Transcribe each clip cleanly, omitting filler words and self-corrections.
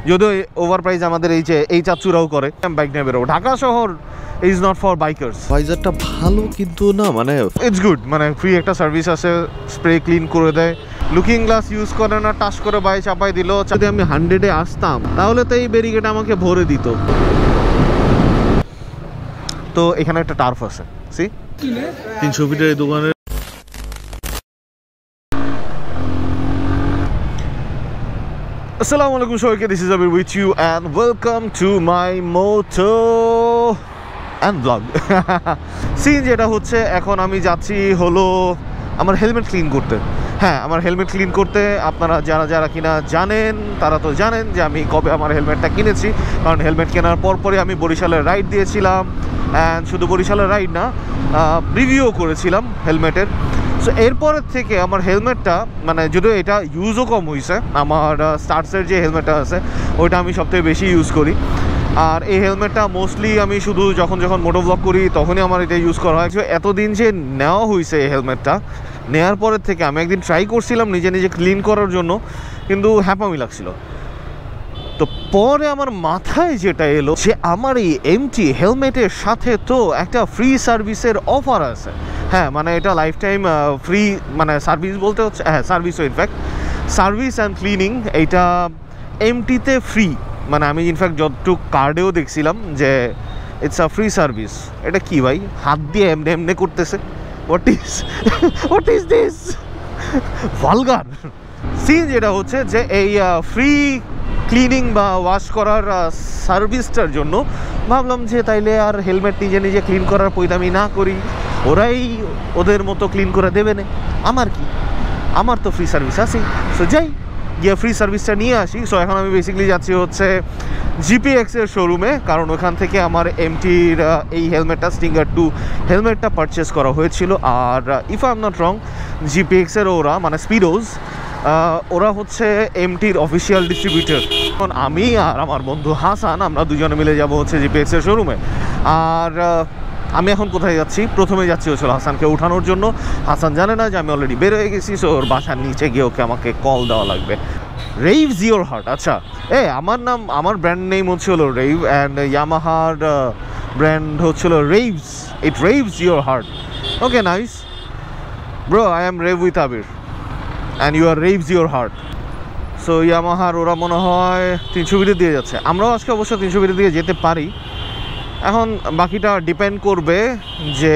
যদিও over price আমাদের এই চাচুরাও করে। বাইক নিয়ে বেরোবো ঢাকা শহর ইজ নট ফর বাইকার্স। ভাইজারটা ভালো কিন্তু না, মানে ইটস গুড, মানে ফ্রি একটা সার্ভিস আছে, স্প্রে ক্লিন করে দেয়, লুকিং গ্লাস ইউজ করে না, টাচ করে বাইরে চাপাই দিল। যদি আমি 100-এ আসতাম তাহলে তো এই ব্যারিকেড আমাকে ভরে দিত। তো এখানে একটা টার্ফ আছে, সি 300 ফিটের এই দোকানে। আসসালামু আলাইকুম সবাইকে, this is Abir with you and welcome to my moto and blog. Scene যেটা হচ্ছে, এখন আমি যাচ্ছি হলো আমার হেলমেট ক্লিন করতে। হ্যাঁ, আমার হেলমেট ক্লিন করতে। আপনারা যারা কিনা জানেন তারা তো জানেন যে আমি কবে আমার হেলমেটটা কিনেছি, কারণ হেলমেট কেনার পরপরই আমি বরিশালের রাইড দিয়েছিলাম। অ্যান্ড শুধু বরিশালের রাইড না, রিভিউও করেছিলাম হেলমেটের। সো এরপরের থেকে আমার হেলমেটটা, মানে যদিও এটা ইউজও কম হয়েছে, আমার স্টার্টসের যে হেলমেটটা আছে ওইটা আমি সবথেকে বেশি ইউজ করি। আর এই হেলমেটটা মোস্টলি আমি শুধু যখন মোটো ব্লগ করি তখনই আমার এটা ইউজ করা হয়। এতদিন যে নেওয়া হয়েছে এই হেলমেটটা, নেওয়ার পরের থেকে আমি একদিন ট্রাই করছিলাম নিজে ক্লিন করার জন্য, কিন্তু হ্যাপামি লাগছিল। তো পরে আমার মাথায় যেটা এলো যে আমার এই এমটি হেলমেটের সাথে তো একটা ফ্রি সার্ভিসের অফার আছে। হ্যাঁ, মানে এটা লাইফ টাইম ফ্রি, মানে সার্ভিস বলতে হচ্ছে, হ্যাঁ সার্ভিসও, ইনফ্যাক্ট সার্ভিস অ্যান্ড ক্লিনিং এইটা এমটিতে ফ্রি। মানে আমি ইনফ্যাক্ট যতটুকু কার্ডেও দেখছিলাম যে ইটস আ ফ্রি সার্ভিস। এটা কি ভাই, হাত দিয়ে এমনি করতেছে? What is this vulgar scene. যেটা হচ্ছে যে এই ফ্রি ক্লিনিং বা ওয়াশ করার সার্ভিসটার জন্য ভাবলাম যে তাইলে আর হেলমেট নিজে ক্লিন করার পয়দামি না করি, ওরাই ওদের মতো ক্লিন করে দেবে না, আমার কি, আমার তো ফ্রি সার্ভিস আছে। সো যাই গিয়ে ফ্রি সার্ভিসটা নিয়ে আসি। সো এখন আমি বেসিক্যালি যাচ্ছি হচ্ছে জিপিএক্সের শোরুমে, কারণ ওখান থেকে আমার এমটির এই হেলমেটটা, স্টিঙ্গার 2 হেলমেটটা পারচেস করা হয়েছিল। আর if I am not wrong, জিপিএক্সের ওরা, মানে স্পিডোজ, ওরা হচ্ছে এমটির অফিসিয়াল ডিস্ট্রিবিউটর। এখন আমি আর আমার বন্ধু হাসান, আমরা দুজনে মিলে যাব হচ্ছে জিপিএক্সের শোরুমে। আর আমি এখন কোথায় যাচ্ছি? প্রথমে যাচ্ছি হচ্ছিল হাসানকে উঠানোর জন্য। হাসান জানে না যে আমি অলরেডি বের হয়ে গেছি। সো ওর বাসার নিচে গিয়ে ওকে আমাকে কল দেওয়া লাগবে। রেইভস ইয়োর হার্ট। আচ্ছা, আমার ব্র্যান্ড নেম হচ্ছে হলো রেইভ, অ্যান্ড ইয়ামাহার ব্র্যান্ড হচ্ছিল revs. It revs your heart. Okay, nice bro, I am rev with Abir and you are revs your heart. So ইয়ামাহার ওরা মনে হয় 300 ফিটে দিয়ে যাচ্ছে। আমরাও আজকে অবশ্য 300 ফিটে দিয়ে যেতে পারি। এখন বাকিটা ডিপেন্ড করবে যে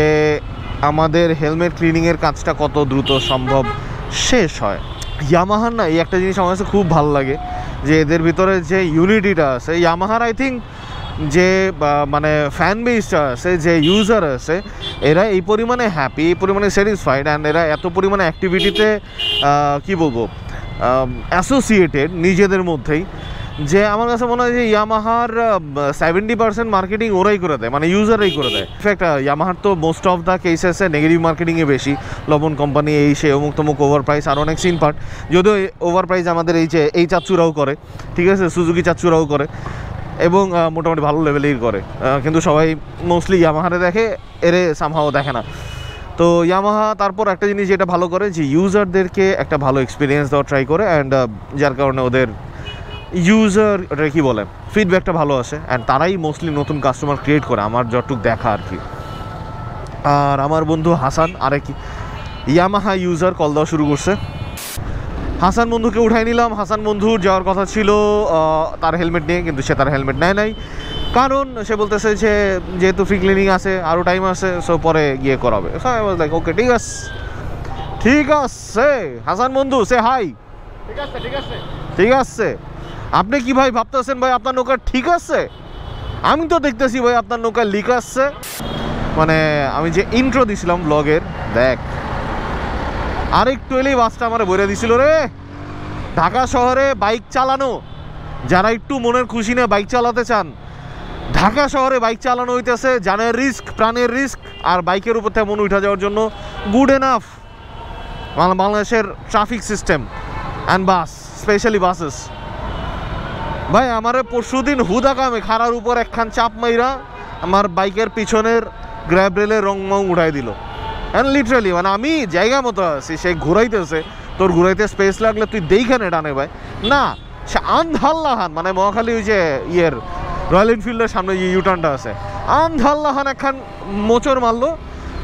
আমাদের হেলমেট ক্লিনিংয়ের কাজটা কত দ্রুত সম্ভব শেষ হয়। ইয়ামাহার না, এই একটা জিনিস আমার কাছে খুব ভালো লাগে যে এদের ভিতরে যে ইউনিটিটা আছে। ইয়ামাহার আই থিঙ্ক যে মানে ফ্যান বেসটা আছে, যে ইউজার আছে, এরা এই পরিমাণে হ্যাপি, এই পরিমাণে স্যাটিসফাইড, অ্যান্ড এরা এত পরিমাণে অ্যাক্টিভিটিতে কী বলবো অ্যাসোসিয়েটেড নিজেদের মধ্যেই, যে আমার কাছে মনে হয় যে ইয়ামাহার 70% মার্কেটিং ওরাই করে দেয়, মানে ইউজারই করে দেয়। ইনফ্যাক্ট ইয়ামাহার তো মোস্ট অফ দ্য কেসেসে নেগেটিভ মার্কেটিংয়ে বেশি, লবণ কোম্পানি এই সে অমুক তমুক ওভার প্রাইস আর অনেক সিন পার্ট। যদিও ওভার প্রাইস আমাদের এই চাচুরাও করে, ঠিক আছে, সুজুকি চাচুরাও করে, এবং মোটামুটি ভালো লেভেলেই করে, কিন্তু সবাই মোস্টলি ইয়ামাহারে দেখে, এরে সামহাও দেখে না। তো ইয়ামাহা তারপর একটা জিনিস যেটা ভালো করে, যে ইউজারদেরকে একটা ভালো এক্সপিরিয়েন্স দেওয়া ট্রাই করে, অ্যান্ড যার কারণে ওদের ইউজার কী বলে ফিডব্যাকটা ভালো আসে, অ্যান্ড তারাই মোস্টলি নতুন কাস্টমার ক্রিয়েট করে, আমার যতটুকু দেখা আর কি। আর আমার বন্ধু হাসান আরেক ইয়ামাহা ইউজার কল দেওয়া শুরু করছে। হাসান বন্ধুকে উঠাই নিলাম। হাসান বন্ধুর যাওয়ার কথা ছিল তার হেলমেট নিয়ে, কিন্তু সে তার হেলমেট নেয় নাই, কারণ সে বলতেছে যে যেহেতু ফ্রি ক্লিনিং আছে, আরও টাইম আছে, সো পরে গিয়ে করাবে। লাইক ওকে, ঠিক আছে হাসান বন্ধু, সে হাই। ঠিক আছে আপনি কি ভাই ভাবতেছেন ভাই আপনার নৌকা ঠিক আছে? আমি তো দেখতেছি ভাই আপনার নৌকা লিক আসছে। মানে আমি যে ইন্ট্রো দিছিলাম ব্লগের, দেখ আরেকটু এলেই বাসটা আমার বলে দিছিল রে। ঢাকা শহরে বাইক চালানো, যারা একটু মনের খুশি নিয়ে বাইক চালাতে চান, ঢাকা শহরে বাইক চালানো হইতেছে জানের রিস্ক, প্রাণের রিস্ক, আর বাইকের উপর থেকে মন উঠা যাওয়ার জন্য গুড এনাফ বাংলাদেশের traffic system and bus, specially buses. ভাই আমারে পরশুদিন হুদা কামে খাড়ার উপর একখান চাপ মাইরা আমার বাইকের পিছনের গ্র্যাব রেলের রং মং উঠাই দিল। অ্যান্ড লিটারালি মানে আমি জায়গা মতো আছি, সে ঘুরাইতেছে, তোর ঘুরাইতে স্পেস লাগলে তুই দেইখানে ডানে ভাই না, আন্ধাল্লাহান, মানে মহাখালী ওই যে ইয়ের রয়্যাল এনফিল্ডের সামনে যে ইউটার্নটা আছে, আন্ধাল্লাহান একখান মোচড় মারলো,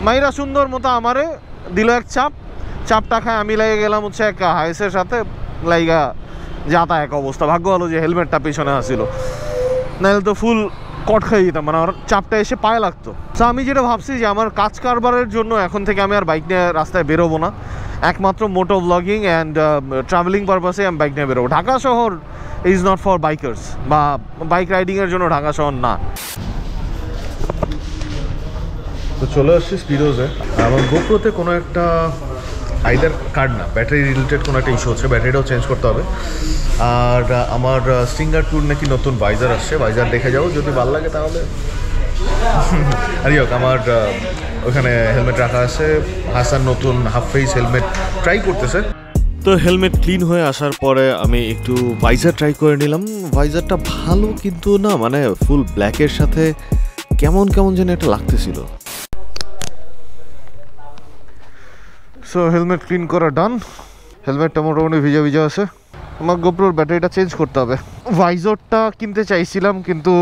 মাইরা সুন্দর মতো আমারে দিল এক চাপটা খায়। আমি লেগে গেলাম হচ্ছে এক হাইসের সাথে, লাইগা যাতা এক অবস্থা। ভাগ্য ভালো যে হেলমেটটা পিছনে আসছিল, নাহলে তো ফুল কট খাইয়ে যেতাম, মানে আমার চাপটা এসে পায়ে লাগতো। তো আমি যেটা ভাবছি যে আমার কাজ কারবারের জন্য এখন থেকে আমি আর বাইক নিয়ে রাস্তায় বেরোবো না, একমাত্র মোটো ব্লগিং অ্যান্ড ট্রাভেলিং পারপাসে আমি বাইক নিয়ে বেরোবো। ঢাকা শহর ইজ নট ফর বাইকার্স, বা বাইক রাইডিংয়ের জন্য ঢাকা শহর না। তো চলে আসছি স্পিডোজে। আমার গোপ্রোতে কোনো একটা আইদার কার্ড না, ব্যাটারি রিলেটেড কোনো একটা ইস্যু হচ্ছে, ব্যাটারিটাও চেঞ্জ করতে হবে। আর আমার স্টিঙ্গার ট্যুর নাকি নতুন ভাইজার আসছে, ভাইজার দেখে যাও, যদি ভালো লাগে তাহলে। আর হোক, আমার ওখানে হেলমেট রাখা আছে, হাসান নতুন হাফ ফেস হেলমেট ট্রাই করতেছে। তো হেলমেট ক্লিন হয়ে আসার পরে আমি একটু ভাইজার ট্রাই করে নিলাম। ভাইজারটা ভালো কিন্তু না, মানে ফুল ব্ল্যাকের সাথে কেমন কেমন যেন একটা লাগতেছিল। সো হেলমেট ক্লিন করা ডান, হেলমেটটা মোটামুটি ভিজা ভিজা আছে। আমার গোপ্রোর ব্যাটারিটা চেঞ্জ করতে হবে। ভাইজরটা কিনতে চাইছিলাম, কিন্তু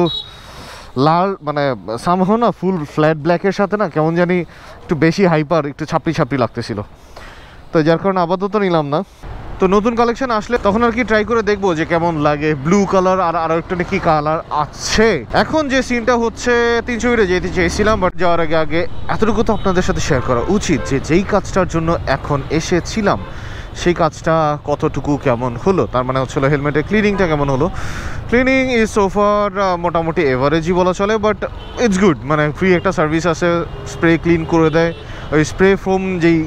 লাল মানে সামহাও না ফুল ফ্ল্যাট ব্ল্যাকের সাথে না কেমন জানি একটু বেশি হাইপার, একটু ছাপড়ি লাগতেছিল, তো যার কারণে আপাতত নিলাম না। তো নতুন কালেকশন আসলে তখন আর কি ট্রাই করে দেখবো যে কেমন লাগে। ব্লু কালার আর আরও একটা নাকি কালার আছে। এখন যে সিনটা হচ্ছে 300 ফিটে যেতে চেয়েছিলাম, বাট যাওয়ার আগে এতটুকু তো আপনাদের সাথে শেয়ার করা উচিত যে যেই কাজটার জন্য এখন এসেছিলাম সেই কাজটা কতটুকু কেমন হলো। তার মানে হচ্ছিলো হেলমেটের ক্লিনিংটা কেমন হলো। ক্লিনিং ইজ সোফার মোটামুটি এভারেজই বলা চলে, বাট ইটস গুড। মানে ফ্রি একটা সার্ভিস আছে, স্প্রে ক্লিন করে দেয়, ওই স্প্রে ফোম যেই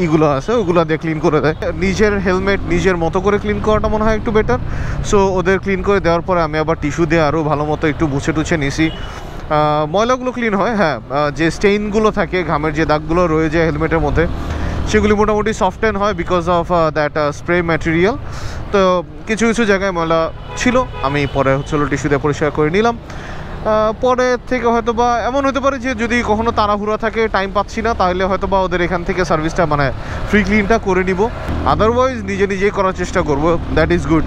ইগুলো আছে ওগুলো দিয়ে ক্লিন করে দেয়। নিজের হেলমেট নিজের মতো করে ক্লিন করাটা মনে হয় একটু বেটার। সো ওদের ক্লিন করে দেওয়ার পরে আমি আবার টিস্যু দিয়ে আরও ভালো মতো একটু মুছে টুছে নিছি। ময়লাগুলো ক্লিন হয়, হ্যাঁ, যে স্টেইনগুলো থাকে, ঘামের যে দাগগুলো রয়ে যায় হেলমেটের মধ্যে, সেগুলি মোটামুটি সফটেন হয় because of that spray material. তো কিছু কিছু জায়গায় ময়লা ছিল, আমি পরে হচ্ছিল টিস্যু দিয়ে পরিষ্কার করে নিলাম। পরে থেকে হয়তো বা এমন হতে পারে যে যদি কখনো তাড়াহুড়া থাকে, টাইম পাচ্ছি না, তাহলে হয়তো বা ওদের এখান থেকে সার্ভিসটা মানে ফ্রি ক্লিনটা করে নিব। আদারওয়াইজ নিজেই করার চেষ্টা করব, দ্যাট ইজ গুড।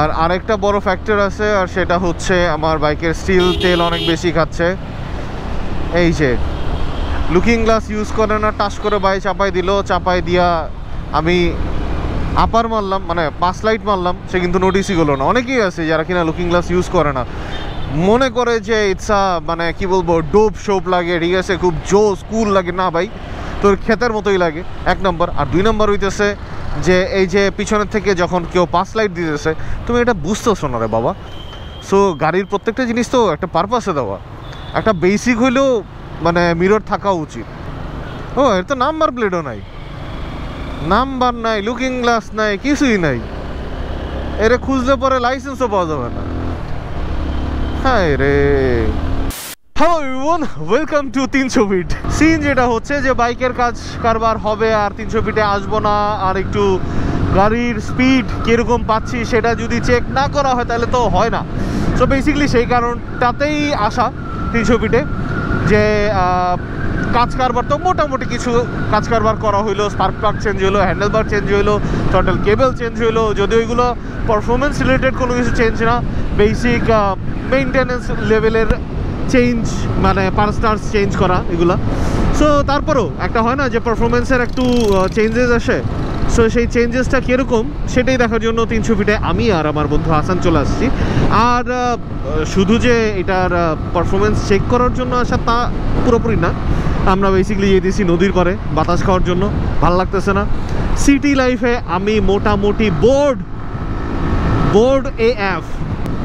আর আরেকটা বড় ফ্যাক্টর আছে, আর সেটা হচ্ছে আমার বাইকের স্টিল তেল অনেক বেশি খাচ্ছে। এই যে লুকিং গ্লাস ইউজ করে না, টাচ করে বাইক চাপাই দিল, চাপাই দিয়া আমি আপার মারলাম, মানে পাস লাইট মারলাম, সে কিন্তু নোটিসই করলো না। অনেকেই আছে যারা কিনা লুকিং গ্লাস ইউজ করে না, মনে করে যে ইটসা মানে কি বলবো ডোপ শোপ লাগে, ঠিক আছে, খুব জোস কুল লাগে। না ভাই, তোর ক্ষেতের মতোই লাগে, 1 নম্বর। আর 2 নম্বর হইতেছে যে এই যে পিছনের থেকে যখন কেউ পাস লাইট দিতেছে, তুমি এটা বুঝতেছো না রে বাবা। সো গাড়ির প্রত্যেকটা জিনিস তো একটা পারপাসে দেওয়া, একটা বেসিক হইলেও মানে মিরর থাকা উচিত। ও এর তো নাম্বার প্লেটও নাই, নাম্বার নাই, লুকিং গ্লাস নাই, কিছুই নাই। এরে খুঁজলে পরে লাইসেন্সও পাওয়া যাবে না। হায় রে। Hello everyone, welcome to 300 feet. Scene যেটা হচ্ছে যে বাইকের কাজ কারবার হবে আর 300 ফিটে আসবো না, আর একটু গাড়ির স্পিড কীরকম পাচ্ছি সেটা যদি চেক না করা হয় তাহলে তো হয় না। সো বেসিক্যালি সেই কারণটাতেই আসা 300 ফিটে, যে কাজ কারবার তো মোটামুটি কিছু কাজ কারবার করা হইলো। স্পার্ক প্লাগ চেঞ্জ হইলো, হ্যান্ডেল বার চেঞ্জ হইলো, টোটাল কেবল চেঞ্জ হইলো। যদি ওইগুলো পারফরমেন্স রিলেটেড কোনো কিছু চেঞ্জ না, বেসিক মেইনটেনেন্স লেভেলের চেঞ্জ, মানে পার্টস চেঞ্জ করা এগুলা। সো তারপরেও একটা হয় না যে পারফরমেন্সের একটু চেঞ্জেস আসে। সো সেই চেঞ্জেসটা কীরকম সেটাই দেখার জন্য 300 ফিটে আমি আর আমার বন্ধু হাসান চলে আসছি। আর শুধু যে এটার পারফরমেন্স চেক করার জন্য আসা তা পুরোপুরি না, আমরা বেসিক্যালি যেতেছি নদীর পাড়ে বাতাস খাওয়ার জন্য। ভাল লাগতেছে না সিটি লাইফে, আমি মোটামুটি বোর্ড AF।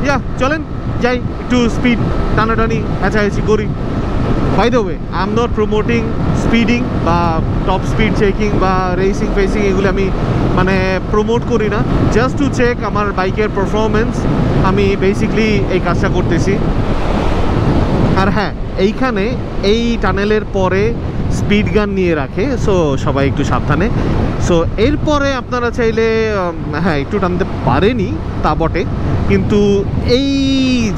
ইয়া চলেন যাই, একটু স্পিড টানাটানি কাছাকাছি করি। By the way, I am not promoting speeding বা টপ স্পিড চেকিং বা রেসিং ফেসিং, এগুলো আমি মানে প্রমোট করি না। জাস্ট টু চেক আমার বাইকের পারফরমেন্স, আমি বেসিক্যালি এই কাজটা করতেছি। আর হ্যাঁ, এইখানে এই টানেলের পরে স্পিড গান নিয়ে রাখে, সো সবাই একটু সাবধানে। সো এরপরে আপনারা চাইলে হ্যাঁ একটু টানতে পারেনি তা বটে, কিন্তু এই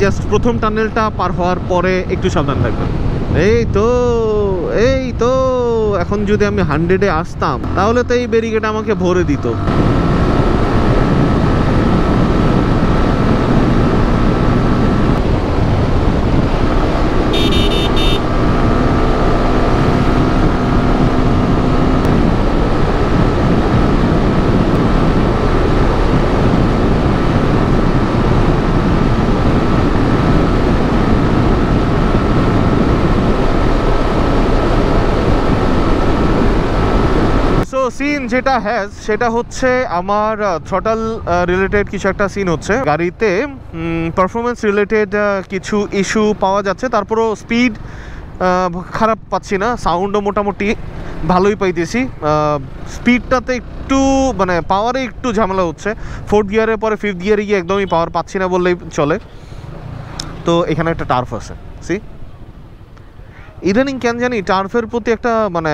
জাস্ট প্রথম টানেলটা পার হওয়ার পরে একটু সাবধান থাকবেন। এই তো এখন যদি আমি 100-এ আসতাম তাহলে তো এই ব্যারিকেড আমাকে ভরে দিত। সিন যেটা হ্যাজ সেটা হচ্ছে আমার থ্রটাল রিলেটেড কিছু একটা সিন হচ্ছে গাড়িতে, পারফরমেন্স রিলেটেড কিছু ইস্যু পাওয়া যাচ্ছে, তারপরও স্পিড খারাপ পাচ্ছি না, সাউন্ডও মোটামুটি ভালোই পাইতেছি। স্পিডটাতে একটু মানে পাওয়ারে একটু ঝামেলা হচ্ছে, 4th গিয়ারের পরে 5th গিয়ারে গিয়ে একদমই পাওয়ার পাচ্ছি না বললেই চলে। তো এখানে একটা টার্ফ আছে, সি ইদানিং কেন জানি টার্ফের প্রতি একটা মানে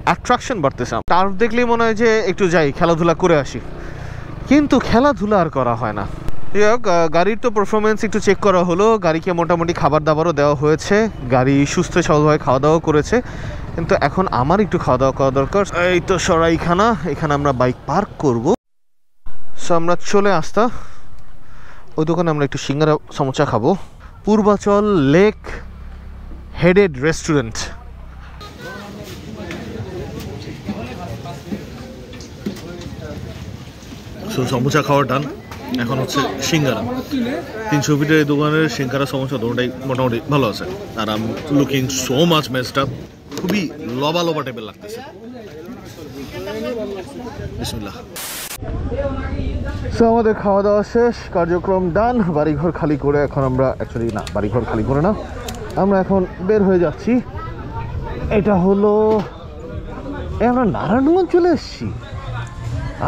অ্যাট্রাকশন বাড়তেছে। টার্ফ দেখলেই মনে হয় যে একটু যাই খেলাধুলা করে আসি, কিন্তু খেলাধুলা আর করা হয় না। যাই হোক, গাড়ির তো পারফরমেন্স একটু চেক করা হলো, গাড়িকে মোটামুটি খাবার দাবারও দেওয়া হয়েছে, গাড়ি সুস্থ সবলভাবে খাওয়া দাওয়া করেছে, কিন্তু এখন আমার একটু খাওয়া দাওয়া করা দরকার। এই তো সরাইখানা, এখানে আমরা বাইক পার্ক করব। সো আমরা চলে আসতা ওই দোকানে আমরা একটু সিঙ্গারা সমোসা খাবো, Purbachal lake headed restaurant. Samosa খাওয়ার ডান, এখন হচ্ছে সিঙ্গারা। 300 ফিটের এই দোকানের সিঙ্গারা সমোসা দুটোটাই মোটামুটি ভালো আছে। আর I'm looking so much messed up, খুবই লবা লবা টাইপের লাগতেছে। বিসমিল্লাহ। সো আমাদের খাওয়া দাওয়া শেষ, কার্যক্রম ডান, বাড়িঘর খালি করে এখন আমরা অ্যাকচুয়ালি না, বাড়িঘর খালি করে না, আমরা এখন বের হয়ে যাচ্ছি। এটা হলো আমরা নারায়ণগঞ্জ চলে এসেছি।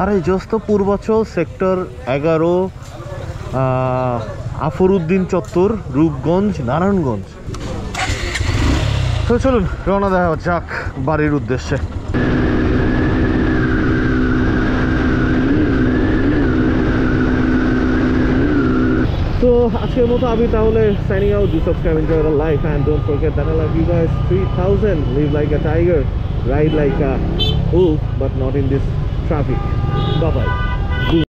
আর এই জস্ত পূর্বাচল সেক্টর 11, আফরউদ্দিন চত্বর, রূপগঞ্জ, নারায়ণগঞ্জ। তো চলুন রওনা দেওয়া যাক বাড়ির উদ্দেশ্যে। তো আজকের মতো আমি তাহলে signing out. Do subscribe, enjoy the life, and don't forget that I love you guys 3000. Live like a tiger, ride like a wolf, but not in this traffic. Bye bye.